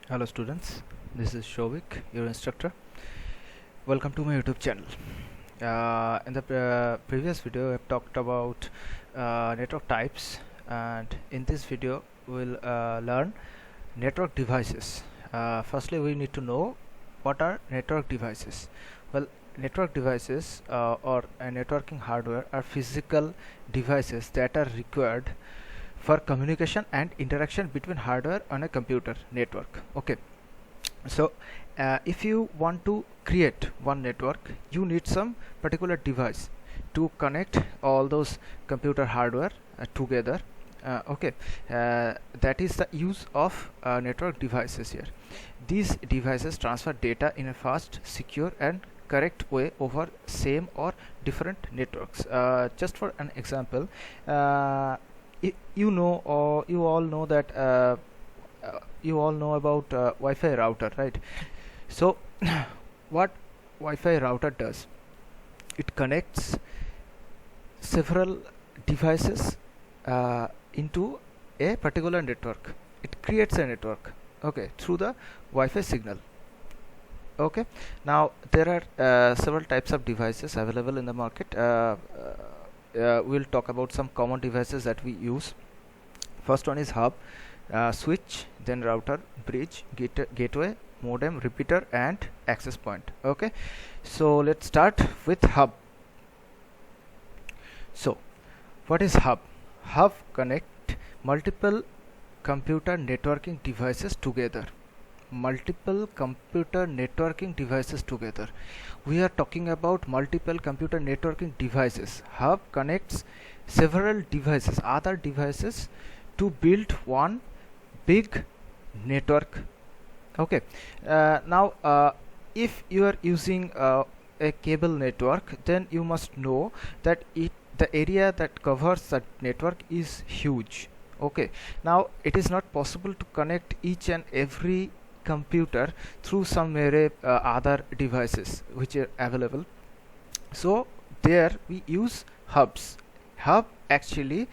Hello students, this is Shovik, your instructor. Welcome to my YouTube channel. In the previous video I've talked about network types, and in this video we'll learn network devices. Firstly, we need to know what are network devices. Well, network devices or networking hardware are physical devices that are required for communication and interaction between hardware on a computer network. Okay, so if you want to create one network, you need some particular device to connect all those computer hardware together. That is the use of network devices here. These devices transfer data in a fast, secure and correct way over same or different networks. Just for an example, you all know that you all know about Wi-Fi router, right? So what Wi-Fi router does, it connects several devices into a particular network. It creates a network, okay, through the Wi-Fi signal. Okay, now there are several types of devices available in the market. We'll talk about some common devices that we use. First one is hub, switch, then router, bridge, gateway, modem, repeater and access point. Okay, so let's start with hub. So what is hub? Hub connect multiple computer networking devices together. Multiple computer networking devices together. We are talking about multiple computer networking devices. Hub connects several devices, other devices, to build one big network. Okay, now if you are using a cable network, then you must know that the area that covers that network is huge. Okay, now it is not possible to connect each and every computer through some array other devices which are available. So there we use hubs. Hub actually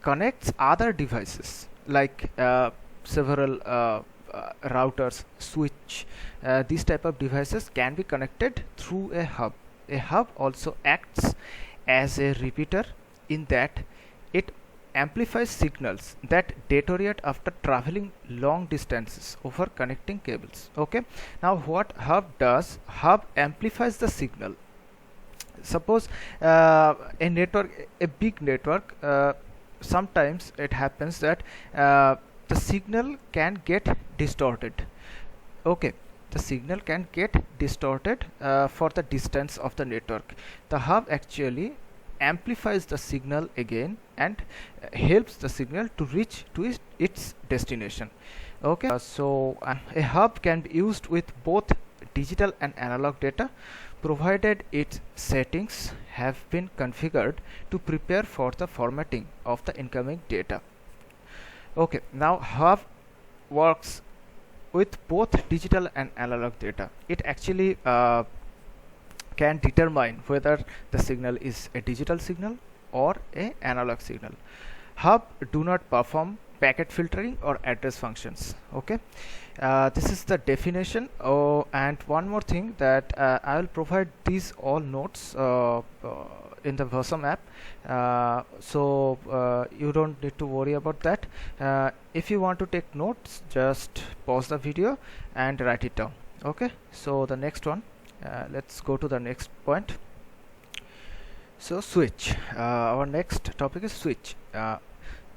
connects other devices like several routers, switch. These type of devices can be connected through a hub. A hub also acts as a repeater in that it amplifies signals that deteriorate after traveling long distances over connecting cables. Okay, now what hub does, hub amplifies the signal. Suppose a big network, sometimes it happens that the signal can get distorted. Okay, the signal can get distorted for the distance of the network. The hub actually amplifies the signal again and helps the signal to reach to its destination. Okay, a hub can be used with both digital and analog data, provided its settings have been configured to prepare for the formatting of the incoming data. Okay, now hub works with both digital and analog data. It actually can determine whether the signal is a digital signal or a analog signal. Hub do not perform packet filtering or address functions. Okay, this is the definition. And one more thing, that I will provide these all notes in the Versum app, so you don't need to worry about that. If you want to take notes, just pause the video and write it down. Okay, so the next one, let's go to the next point. So switch, our next topic is switch.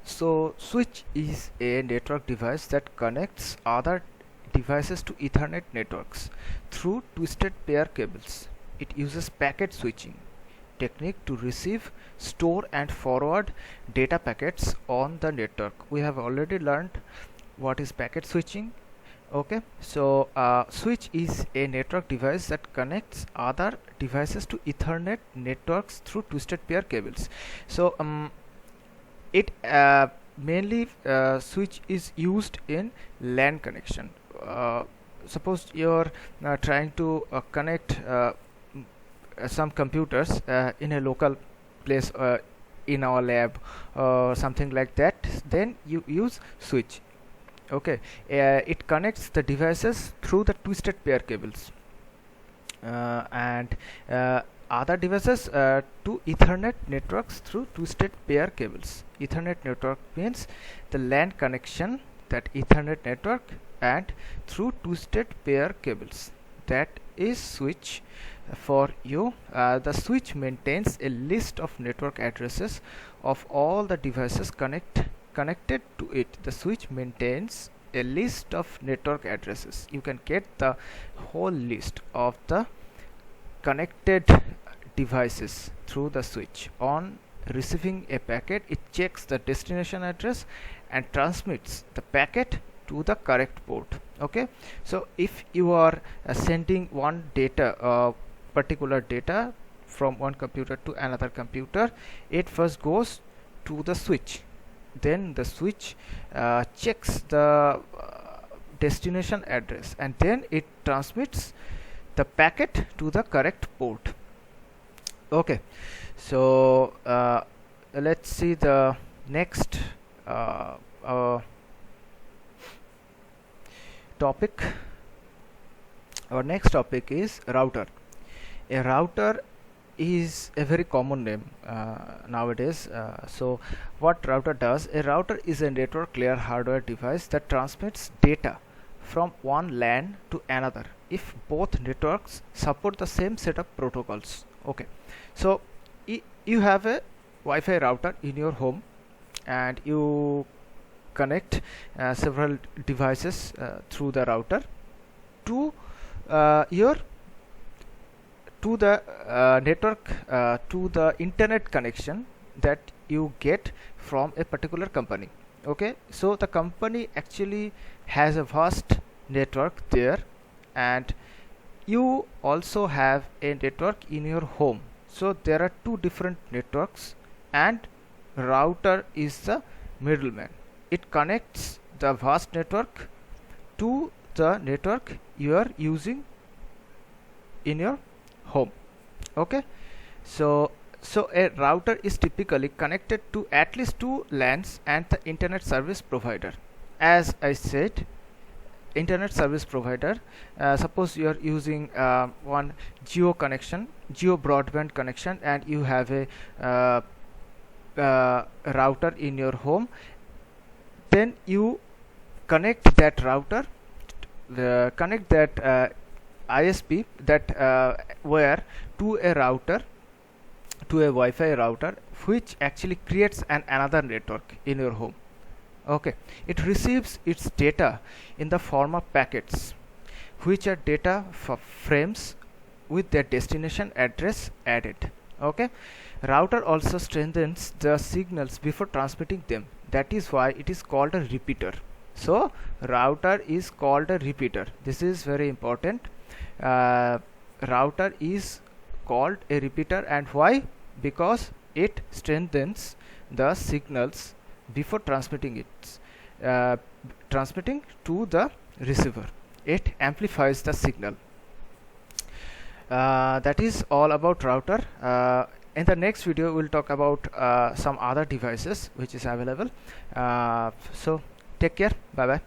So switch is a network device that connects other devices to Ethernet networks through twisted pair cables. It uses packet switching technique to receive, store and forward data packets on the network. We have already learned what is packet switching. Okay, so switch is a network device that connects other devices to Ethernet networks through twisted pair cables. So it mainly switch is used in LAN connection. Suppose you're trying to connect some computers in a local place, in our lab or something like that, then you use switch. Okay, it connects the devices through the twisted pair cables, and other devices to Ethernet networks through twisted pair cables. Ethernet network means the LAN connection, that Ethernet network, and through twisted pair cables. That is switch for you. The switch maintains a list of network addresses of all the devices connected to it. The switch maintains a list of network addresses. You can get the whole list of the connected devices through the switch. On receiving a packet, it checks the destination address and transmits the packet to the correct port. Okay, so if you are sending one data, particular data from one computer to another computer, it first goes to the switch, then the switch checks the destination address, and then it transmits the packet to the correct port. Okay, so let's see the next topic. Our next topic is router. A router is a very common name nowadays. So what router does: a router is a network layer hardware device that transmits data from one LAN to another if both networks support the same set of protocols. Okay, so you have a Wi-Fi router in your home, and you connect several devices through the router to your to the network, to the internet connection that you get from a particular company. Okay, so the company actually has a vast network there, and you also have a network in your home. So there are two different networks, and router is the middleman. It connects the vast network to the network you are using in your home. Okay, so a router is typically connected to at least two LANs and the internet service provider. As I said, internet service provider, suppose you are using one geo broadband connection, and you have a router in your home. Then you connect that router, connect that ISP, that wire, to a router, to a Wi-Fi router, which actually creates another network in your home. Okay, it receives its data in the form of packets, which are data frames with their destination address added. Okay, router also strengthens the signals before transmitting them. That is why it is called a repeater. So router is called a repeater. This is very important. Router is called a repeater, and why? Because it strengthens the signals before transmitting to the receiver. It amplifies the signal. That is all about router. In the next video we'll talk about some other devices which is available. So take care, bye bye.